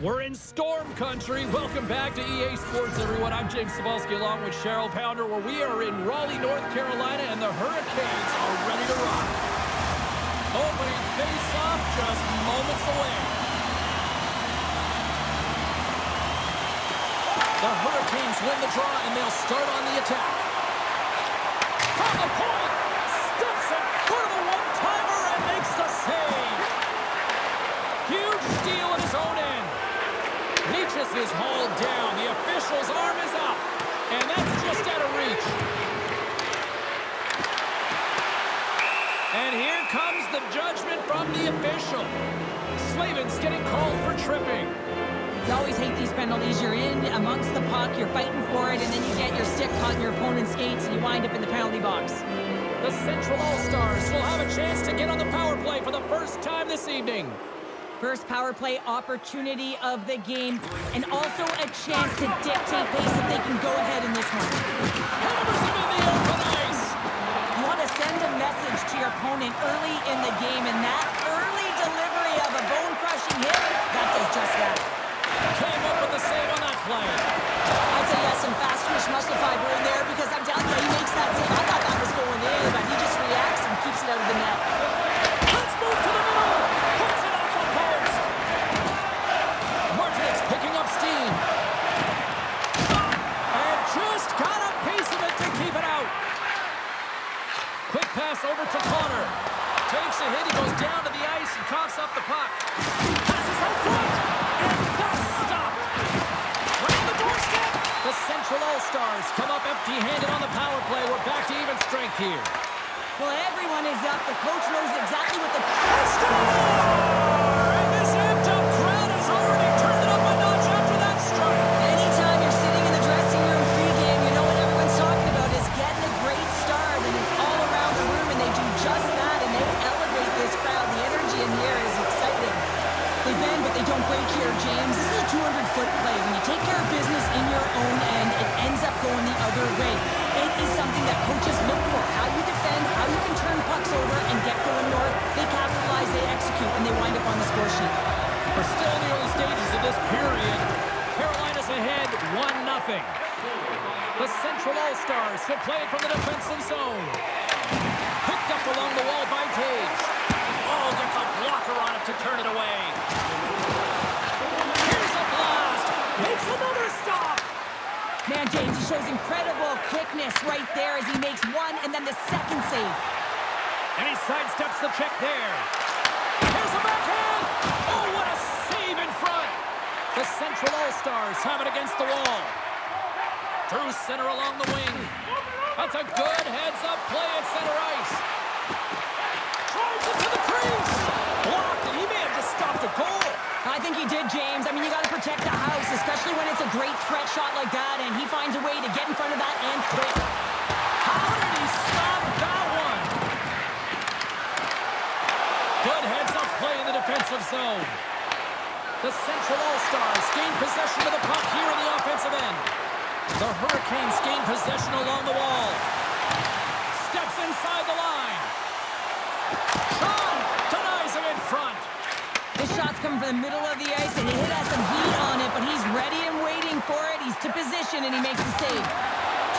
We're in storm country. Welcome back to EA Sports, everyone. I'm James Cebulski along with Cheryl Pounder, where we are in Raleigh, North Carolina, and the Hurricanes are ready to rock. Opening face-off just moments away. The Hurricanes win the draw, and they'll start on the attack. From the point, steps it for the one-timer and makes the save. Huge steal at his own end. Leachus is hauled down. The official's arm is up. And that's just out of reach. And here comes the judgment from the official. Slavin's getting called for tripping. You always hate these penalties. You're in amongst the puck, you're fighting for it, and then you get your stick caught in your opponent's skates, and you wind up in the penalty box. The Central All-Stars will have a chance to get on the power play for the first time this evening. First power play opportunity of the game, and also a chance to dictate pace if they can go ahead in this one. Hammers him in the open ice. You want to send a message to your opponent early in the game, and that early delivery of a bone-crushing hit, that does just that. Came up with the save on that play. I'd say yes, some fast-twitch muscle fiber in there, because I'm telling you, he makes that save. I thought that was going in, but he just reacts and keeps it out of the net. Let's move to the middle. Puts it off the post. Martinez picking up steam. And just got a piece of it to keep it out. Quick pass over to Connor. Takes a hit. He goes down to the ice and coughs up the puck. Passes out front. And that's stopped. Right on the doorstep. The Central All-Stars come up empty-handed on the power play. We're back to even strength here. Well, everyone is up. The coach knows exactly what the... And this amped-up crowd has already turned it up a notch after that strike. Anytime you're sitting in the dressing room pregame, you know what everyone's talking about is getting a great start, and it's all around the room, and they do just that, and they elevate this crowd. The energy in here is exciting. They bend, but they don't break here, James. This is a 200-foot play. When you take care of business in your own end, it ends up going the other way. It is something that coaches look for. How you defend, how you can turn pucks over and get going north. They capitalize, they execute, and they wind up on the score sheet. We're still in the early stages of this period. Carolina's ahead 1-0. The Central All-Stars will play it from the defensive zone. Picked up along the wall by Taves. Oh, gets a blocker on it to turn it away. Here's a blast. Makes another stop. Man, James, he shows incredible quickness right there as he makes one and then the second save. And he sidesteps the check there. Here's a backhand. Oh, what a save in front. The Central All-Stars have it against the wall. Through center along the wing. That's a good heads-up play at center ice. Drives it to the crease. Blocked, and he may have just stopped a goal. I think he did, James. I mean, you got to protect the house, especially when it's a great threat shot like that, and he finds a way to get in front of that and quick. How did he stop that one? Good heads-up play in the defensive zone. The Central All-Stars gain possession of the puck here in the offensive end. The Hurricanes gain possession along the wall. Steps inside the line. Sean denies him in front. This shot's coming from the middle of the ice, and he has some heat on it, but he's ready and waiting for it. He's to position, and he makes the save.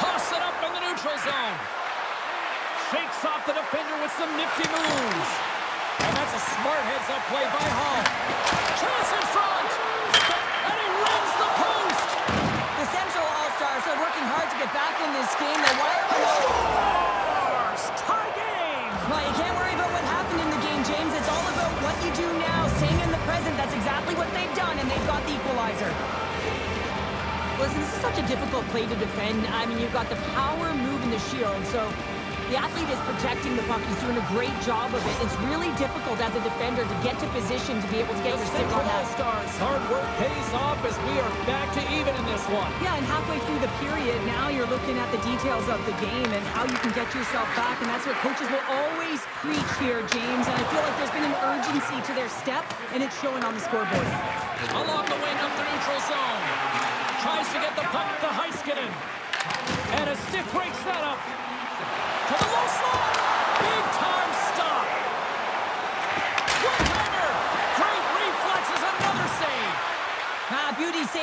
Toss it up in the neutral zone. Shakes off the defender with some nifty moves. And that's a smart heads-up play by Hall. Chance in front. And he runs the post. The Central All-Stars are working hard to get back in this game. They're wiring up. Scores! Tie game! Well, you can't worry about what happened in the game, James. It's all about what you do now, staying in the present. That's exactly what they've done, and they've got the equalizer. Listen, this is such a difficult play to defend. I mean, you've got the power move in the shield, so the athlete is protecting the puck. He's doing a great job of it. It's really difficult as a defender to get to position to be able to get your stick on that. All-Stars hard work pays off as we are back to even in this one. Yeah, and halfway through the period, now you're looking at the details of the game and how you can get yourself back, and that's what coaches will always preach here, James. And I feel like there's been an urgency to their step, and it's showing on the scoreboard. Along the wing up the neutral zone. Tries to get the puck to Heiskanen. And a stick breaks that up. To the low slot. Big time stop. One-timer. Great reflexes. Another save.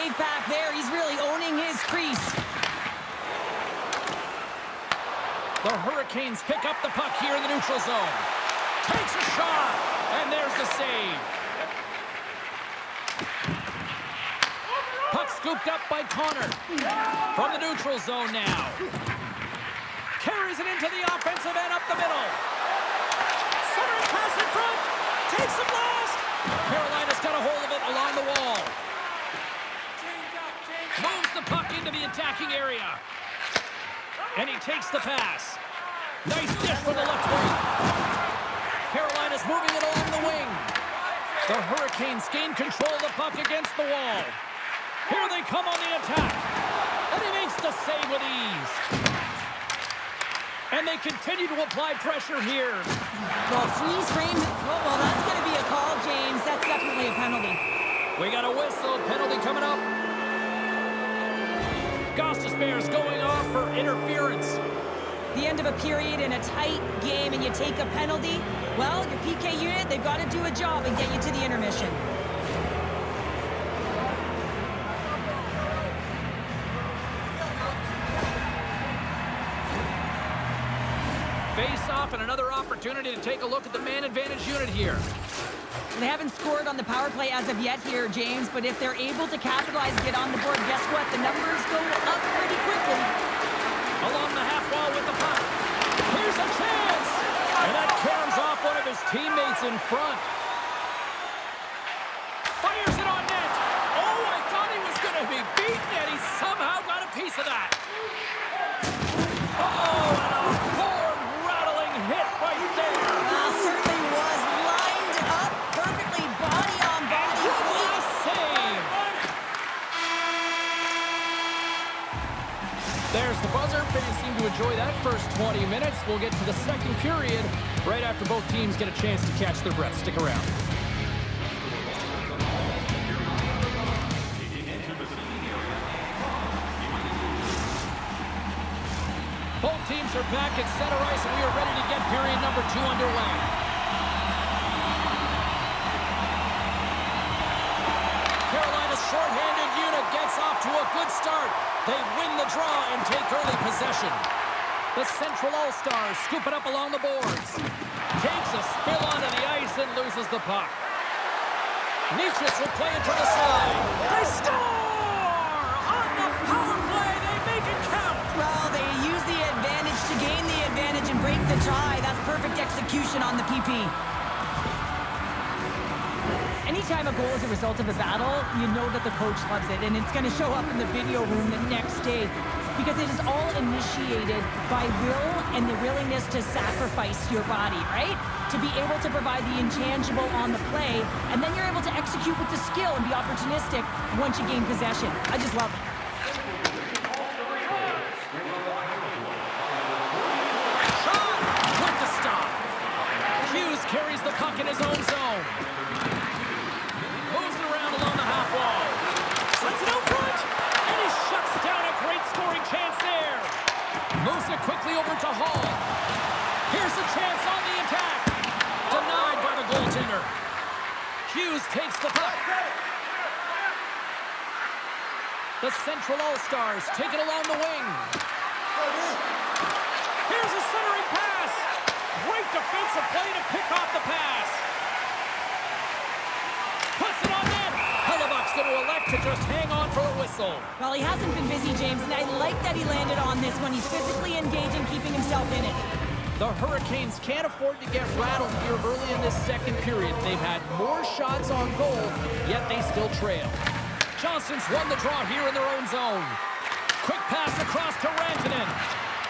save back there. He's really owning his crease. The Hurricanes pick up the puck here in the neutral zone. Takes a shot, and there's the save. Puck scooped up by Connor. From the neutral zone now. Carries it into the offensive end up the middle. Centering pass in front. Takes the blast. Carolina's got a hold of it along the wall. Moves the puck into the attacking area. And he takes the pass. Nice dish from the left wing. Carolina's moving it along the wing. The Hurricanes gain control of the puck against the wall. Here they come on the attack. And he makes the save with ease. And they continue to apply pressure here. Well, freeze frame. Well, that's going to be a call, James. That's definitely a penalty. We got a whistle. Penalty coming up. Gostisbehere's going off for interference. The end of a period in a tight game and you take a penalty. Well, your PK unit, they've got to do a job and get you to the intermission. Face off and another opportunity to take a look at the man advantage unit here. They haven't scored on the power play as of yet here, James, but if they're able to capitalize and get on the board, guess what? The numbers go up pretty quickly. Along the half wall with the puck. Here's a chance! And that caroms off one of his teammates in front. Fires it on net. Oh, I thought he was going to be beaten, and he somehow got a piece of that. Uh-oh, and a board-rattling hit right there. Certainly was lined up perfectly, body on body. What a save! There's the buzzer. Fans seem to enjoy that first 20 minutes. We'll get to the second period right after both teams get a chance to catch their breath. Stick around. Both teams are back at center ice, and we are ready to get period number 2 underway. Carolina's shorthanded unit gets off to a good start. They win the draw and take early possession. The Central All-Stars scoop it up along the boards. Takes a spill onto the ice and loses the puck. Nichus will play it to the side. They score! On the power play, they make it count! Well, they use the advantage to gain the advantage and break the tie. That's perfect execution on the PP. Anytime a goal is a result of a battle, you know that the coach loves it, and it's going to show up in the video room the next day because it is all initiated by will and the willingness to sacrifice your body, right? To be able to provide the intangible on the play, and then you're able to execute with the skill and be opportunistic once you gain possession. I just love it. Shot! With the stop. Hughes carries the puck in his own zone. Moves it around along the half wall. Sends it out front. And he shuts down a great scoring chance there. Moves it quickly over to Hall. Here's a chance on the attack. Denied by the goaltender. Hughes takes the puck. The Central All-Stars take it along the wing. Here's a centering pass. Great defensive play to pick off the pass. Puts it on net. Hellebuck's going to elect to just hang on for a whistle. Well, he hasn't been busy, James, and I like that he landed on this one. He's physically engaging, keeping himself in it. The Hurricanes can't afford to get rattled here early in this second period. They've had more shots on goal, yet they still trail. Johnston's won the draw here in their own zone. Quick pass across to Rantanen.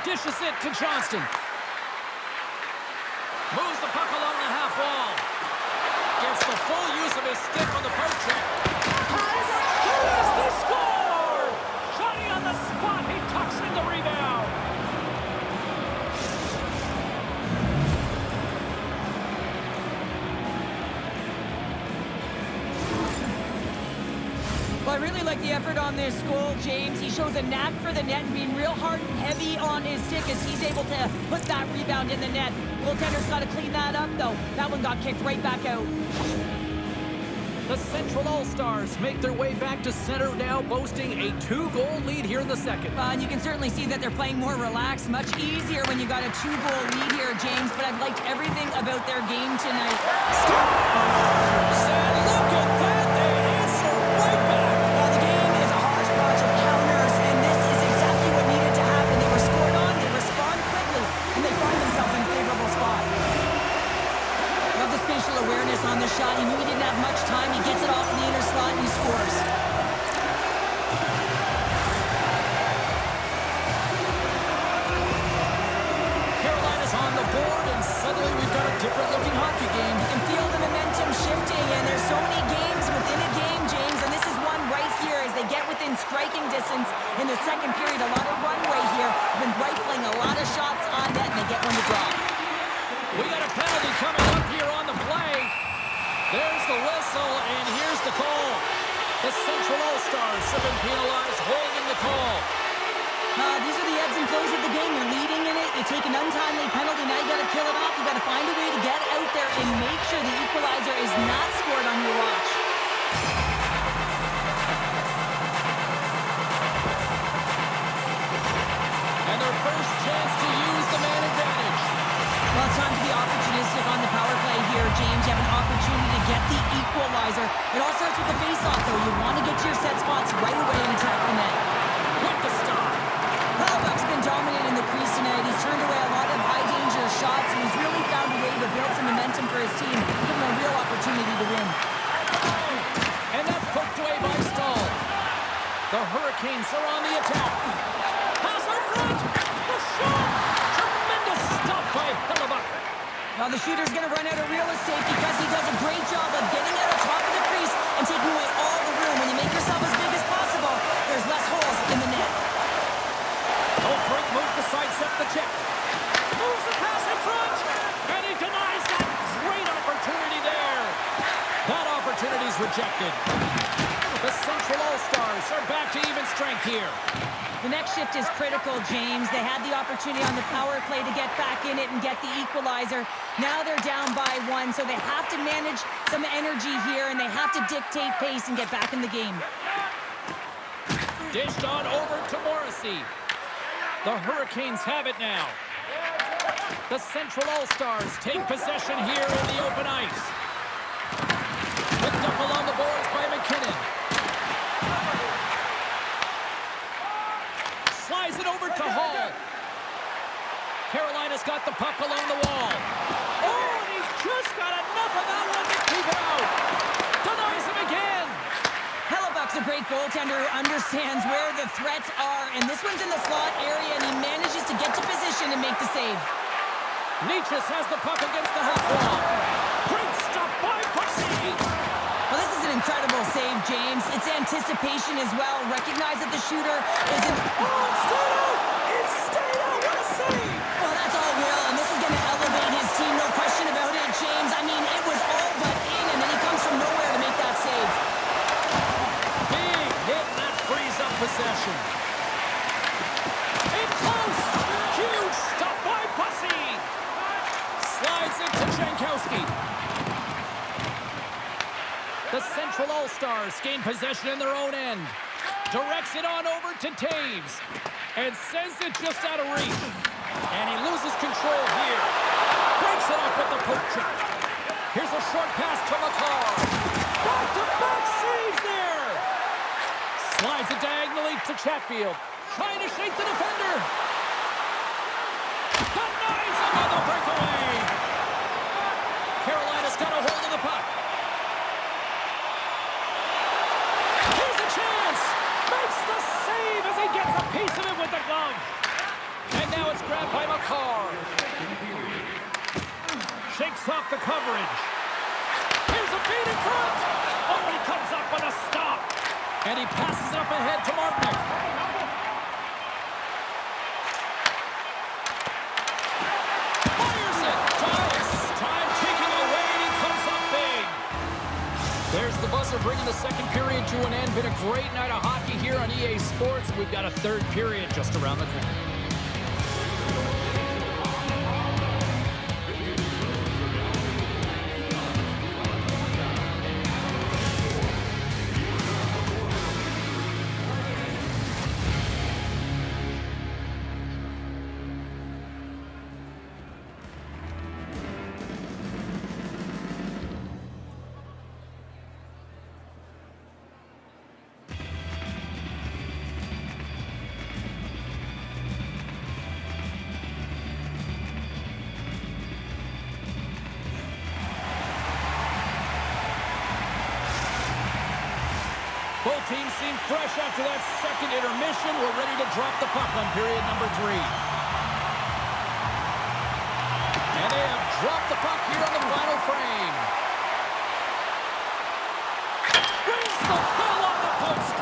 Dishes it to Johnston. Moves the puck along the half wall. Gets the full use of his stick on the poke check. Pass! There is the score! Johnny on the spot. He tucks in the rebound. Well, I really like the effort on this goal, James. He shows a knack for the net and being real hard and heavy on his stick as he's able to put that rebound in the net. Goaltender's got to clean that up, though. That one got kicked right back out. The Central All-Stars make their way back to center now, boasting a 2-goal lead here in the second. And you can certainly see that they're playing more relaxed, much easier when you got a 2-goal lead here, James, but I've liked everything about their game tonight. And look at that, they answer right back. The game is a hodgepodge of counters, and this is exactly what needed to happen. They were scored on, they respond quickly, and they find themselves in a favorable spot. Love the spatial awareness on the shot. He knew he didn't have much time. He gets it off in the inner slot, and he scores. Carolina's on the board, and suddenly we've got a different-looking hockey game. You can feel the momentum shifting, and there's so many games within a game, James, and this is one right here as they get within striking distance in the second period. A lot of runway here. Been rifling a lot of shots on net, and they get one to drop. We got a penalty coming up here on the play. There's the whistle, and here's the call. The Central All-Stars have been penalized, holding the call. These are the ebbs and flows of the game. You're leading in it. You take an untimely penalty. Now you got to kill it off. You got to find a way to get out there and make sure the equalizer is not scored on your watch. And their first chance to use the man advantage. Well, it's time to be opportunistic on the power play here, James. You have an opportunity to get the equalizer. It all starts with the face-off, though. You want to get to your set spots right away and attack the net. With the stop. Hellebuck's been dominant in the crease tonight. He's turned away a lot of high-danger shots, and he's really found a way to build some momentum for his team, give him a real opportunity to win. And that's poked away by Stahl. The Hurricanes are on the attack. Pass out front. The shot. Tremendous stop by Hellebuck. Now the shooter's going to run out of real estate because he does a great job of getting out of top of the crease and taking away all the room. When you make yourself as big as possible, there's less holes in the net. Oh, great move to sidestep the check. Moves the pass in front. And he denies that great opportunity there. That opportunity's rejected. The Central All-Stars are back to even strength here. The next shift is critical, James. They had the opportunity on the power play to get back in it and get the equalizer. Now they're down by 1, so they have to manage some energy here, and they have to dictate pace and get back in the game. Dished on over to Morrissey. The Hurricanes have it now. The Central All-Stars take possession here in the open ice. Picked up along the boards by McKinnon. Slides it over to Hall. Carolina's got the puck along the wall. Oh, and he's just got enough of that one to keep it out. Denies him again. Hellebuck's a great goaltender who understands where the threats are, and this one's in the slot area, and he manages to get to position and make the save. Nietzsche has the puck against the half wall. Great stop by Pussy. Well, this is an incredible save, James. It's anticipation as well. Recognize that the shooter isn't... Oh, it stayed out! It stayed out! What a save! Well, that's all Will, and this is going to elevate his team, no question about it, James. I mean, it was all but in, and then he comes from nowhere to make that save. Big hit, and that frees up possession. In close! Huge stop by Pussy! Slides it to Jankowski. The Central All-Stars gain possession in their own end. Directs it on over to Taves. And sends it just out of reach. And he loses control here. Breaks it up with the poke check. Here's a short pass to McCarr. Back-to-back saves there. Slides it diagonally to Chatfield. Trying to shake the defender. Denies him on the breakaway. Carolina's got a hold of the puck. Makes the save as he gets a piece of it with the glove. And now it's grabbed by McCarr. Shakes off the coverage. Here's a feed in front. Oh, he comes up with a stop. And he passes it up ahead to Martinick. Fires it. Time ticking away, and he comes up big. There's the buzzer bringing the second period to an end. Been a great night of hockey here on EA Sports. We've got a third period just around the corner. Both teams seem fresh after that second intermission. We're ready to drop the puck on period number 3. And they have dropped the puck here on the final frame. Rains the ball off the post.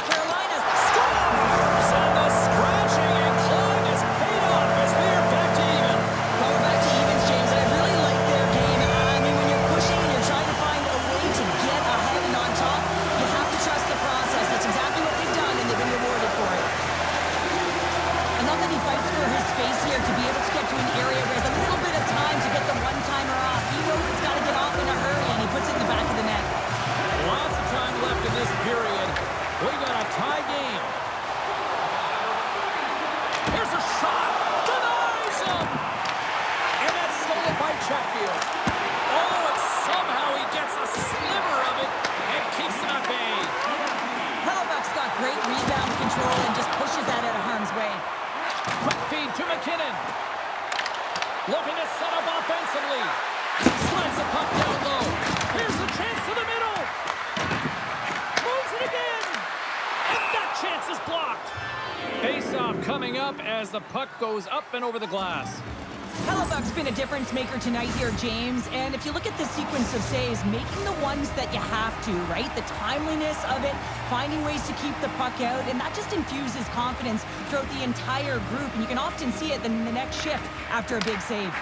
Carolina Scores! And the scratching and clawing is paid off as we are back to even. Well, we're back to evens, James, and I really like their game. I mean, when you're pushing and you're trying to find a way to get ahead and on top, you have to trust the process. That's exactly what they've done, and they've been rewarded for it. I love that he fights for his space here to be able to get to an area where there's a little bit of time to get the one-timer off. He knows it's got to get off in a hurry, and he puts it in the back of the net. Lots of time left in this period. We got a tie game. Here's a shot. Denies him. And that's stolen by Chatfield. Oh, and somehow he gets a sliver of it and keeps it at bay. Hellebuyck's got great rebound control and just pushes that out of harm's way. Quick feed to McKinnon. Looking to set up offensively. Slides the puck down low. Here's a chance to the middle. Moves it again. And that chance is blocked. Face-off coming up as the puck goes up and over the glass. Hellebuyck's been a difference maker tonight here, James. And if you look at the sequence of saves, making the ones that you have to, right? The timeliness of it, finding ways to keep the puck out, and that just infuses confidence throughout the entire group. And you can often see it in the next shift after a big save.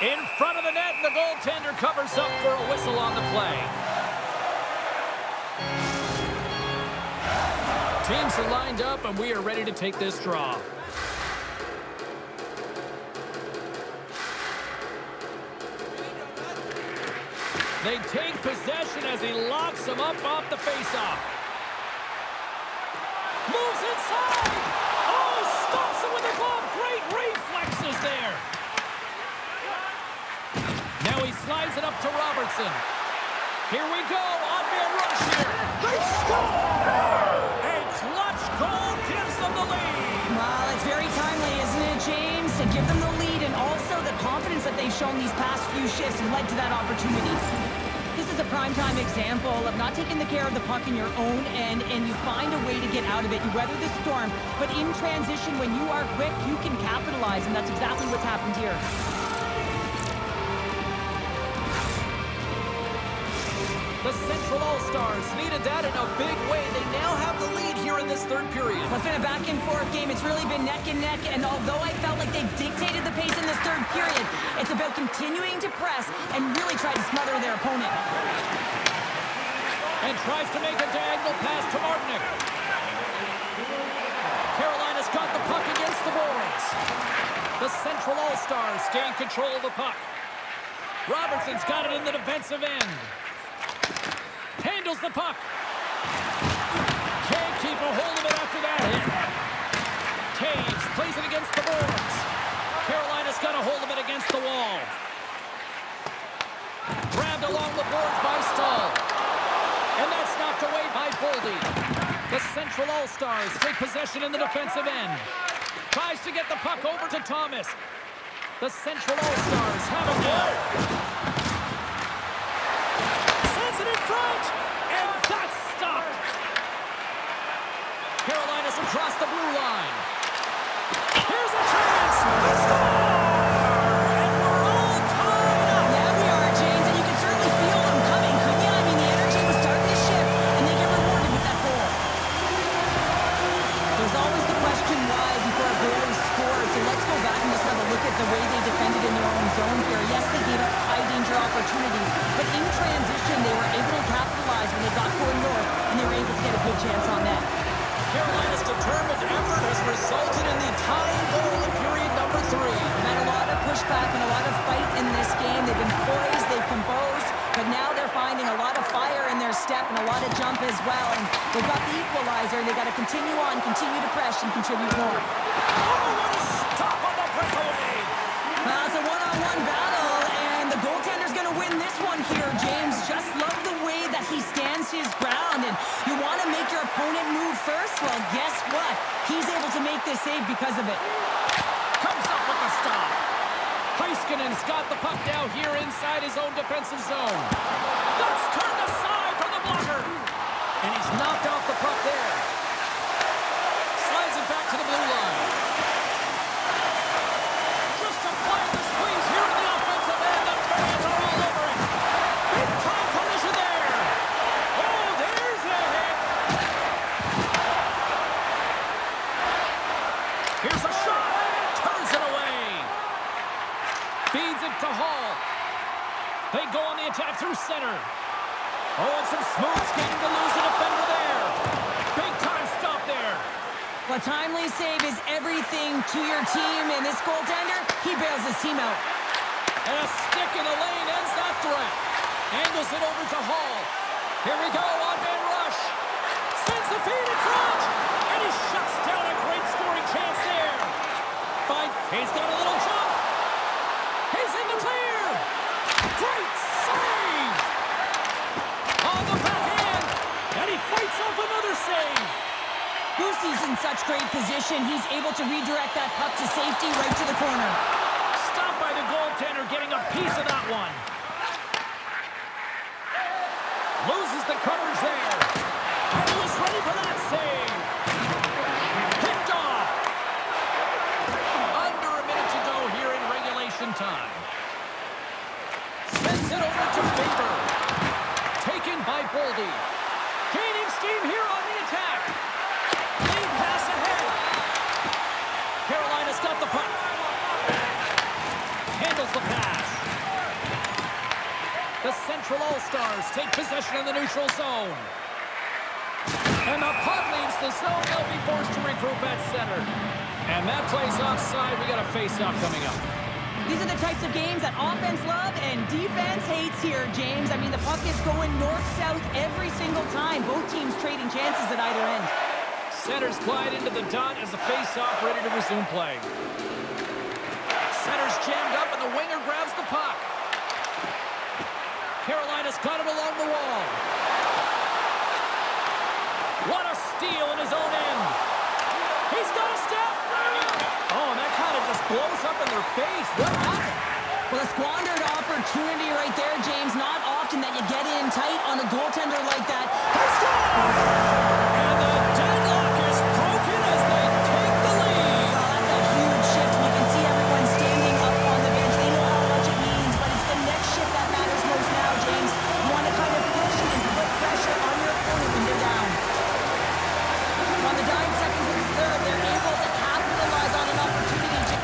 In front of the net, and the goaltender covers up for a whistle on the play. Teams are lined up, and we are ready to take this draw. They take possession as he locks him up off the faceoff. Moves inside! Oh, stops him with a glove! Great reflexes there! Now he slides it up to Robertson. Here we go, on-man rush here. They score! A clutch goal gives them the lead. Well, it's very timely, isn't it, James? To give them the lead and also the confidence that they've shown these past few shifts led to that opportunity. This is a primetime example of not taking the care of the puck in your own end, and you find a way to get out of it. You weather the storm, but in transition, when you are quick, you can capitalize, and that's exactly what's happened here. The Central All-Stars needed that in a big way. They now have the lead here in this third period. Well, it's been a back-and-forth game. It's really been neck and neck, and although I felt like they dictated the pace in this third period, it's about continuing to press and really try to smother their opponent. And tries to make a diagonal pass to Martinick. Carolina's got the puck against the boards. The Central All-Stars gain control of the puck. Robertson's got it in the defensive end. Handles the puck. Can't keep a hold of it after that hit. Taves plays it against the boards. Carolina's got a hold of it against the wall. Grabbed along the boards by Stahl. And that's knocked away by Boldy. The Central All-Stars take possession in the defensive end. Tries to get the puck over to Thomas. The Central All-Stars have it now. In front, and that's stopped. Carolina's across the blue line. Here's a chance. They score! And we're all tied up. Yeah, we are, James, and you can certainly feel them coming, couldn't you? I mean, the energy was starting to shift, and they get rewarded with that goal. There's always the question why before a goal is scored, so let's go back and just have a look at the way they defended in their own zone here. Yes, they gave up high-danger opportunities, but in transition, they were able to capitalize when they got going north, and they were able to get a good chance on that. Carolina's determined effort has resulted in the tying goal in period number 3. They've had a lot of pushback and a lot of fight in this game. They've been poised, they've composed, but now they're finding a lot of fire in their step and a lot of jump as well. And they've got the equalizer, and they've got to continue on, continue to press, and contribute more. Oh, what a stop on the breakaway! Well, it's a one-on-one battle, and the goaltender's going to win this one here, James. Just love the way that he stands his ground, and you want to make your opponent move first? Well, guess what? He's able to make this save because of it. Comes up with the stop. Heiskanen's got the puck now here inside his own defensive zone. That's turned aside from the blocker. They go on the attack through center. Oh, and some smooth skating to lose a defender there. Big time stop there. A timely save is everything to your team, and this goaltender, he bails his team out. And a stick in the lane ends that threat. Angles it over to Hall. Here we go on man rush. Sends the feed in front. And he shuts down a great scoring chance there. He's got a little jump. He's in the clear. Great save. On the backhand. And he fights off another save. Boosie's in such great position. He's able to redirect that puck to safety right to the corner. Stopped by the goaltender, getting a piece of that one. Loses the coverage there. And he was ready for that save. Picked off. Under a minute to go here in regulation time. Sends it over to Faber. Taken by Boldy. Gaining steam here on the attack. Lead pass ahead. Carolina's got the puck. Handles the pass. The Central All-Stars take possession in the neutral zone. And the puck leaves the zone. They'll be forced to regroup at center. And that plays offside. We got a face-off coming up. These are the types of games that offense love and defense hates here, James. I mean, the puck is going north-south every single time. Both teams trading chances at either end. Centers glide into the dot as the face-off ready to resume play. Center's jammed up and the winger grabs the puck. Carolina's got it along the wall. What a steal in his own end. He's got a step. Oh, and that kind of just blows up in their face. What happened? Well, a squandered opportunity right there, James. Not often that you get in tight on a goaltender like that. He scores! And the deadlock is broken as they take the lead. Well, that's a huge shift. You can see everyone standing up on the bench. They know how much it means, but it's the next shift that matters most now, James. You want to kind of push and put pressure on your opponent when they're down. On the dying seconds of the third, they're able to capitalize on an opportunity.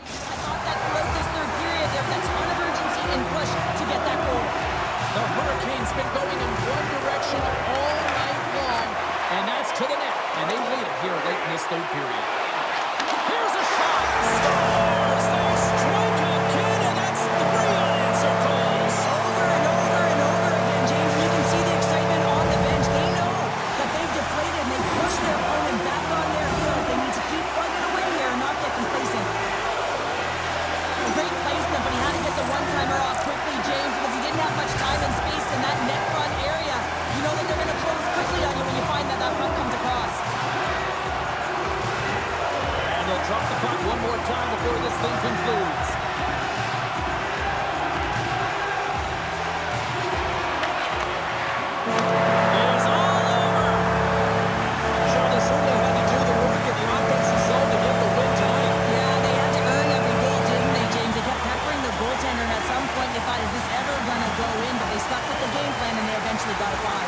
I thought that throughout this third period, there's a ton of urgency and push to get that goal. The Hurricanes been going in one direction all night long, and that's to the net. And they lead it here late in this third period. Here's a shot. Scores! They strike again, and that's 3 unanswered goals. Over and over and over again, James. And you can see the excitement on the bench. They know that they've deflated and they've pushed their opponent back on their heels. They need to keep plugging away here and not get complacent. A great placement, but he had to get the one-timer off quickly, James, because he didn't have much time and space in that net front area. You know that they're going to close quickly on you when you find that that puck comes across. And they'll drop the puck one more time before this thing concludes. It is all over. Sure, they certainly had to do the work in the offensive zone to get the win tonight. Yeah, they had to earn every goal, didn't they, James? They kept peppering the goaltender, and at some point they thought, is this ever going to go in? But they stuck with the game plan, and they eventually got it by.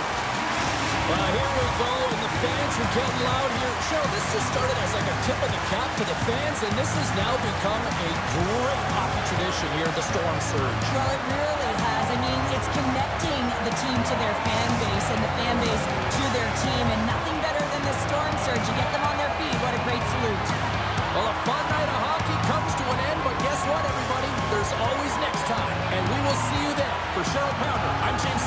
Well, here we go, and the fans are getting loud here. Cheryl, this just started as like a tip of the cap to the fans, and this has now become a great hockey tradition here at the Storm Surge. Well, it really has. I mean, it's connecting the team to their fan base and the fan base to their team, and nothing better than the Storm Surge. You get them on their feet. What a great salute. Well, a fun night of hockey comes to an end, but guess what, everybody? There's always next time, and we will see you then. For Cheryl Pounder, I'm James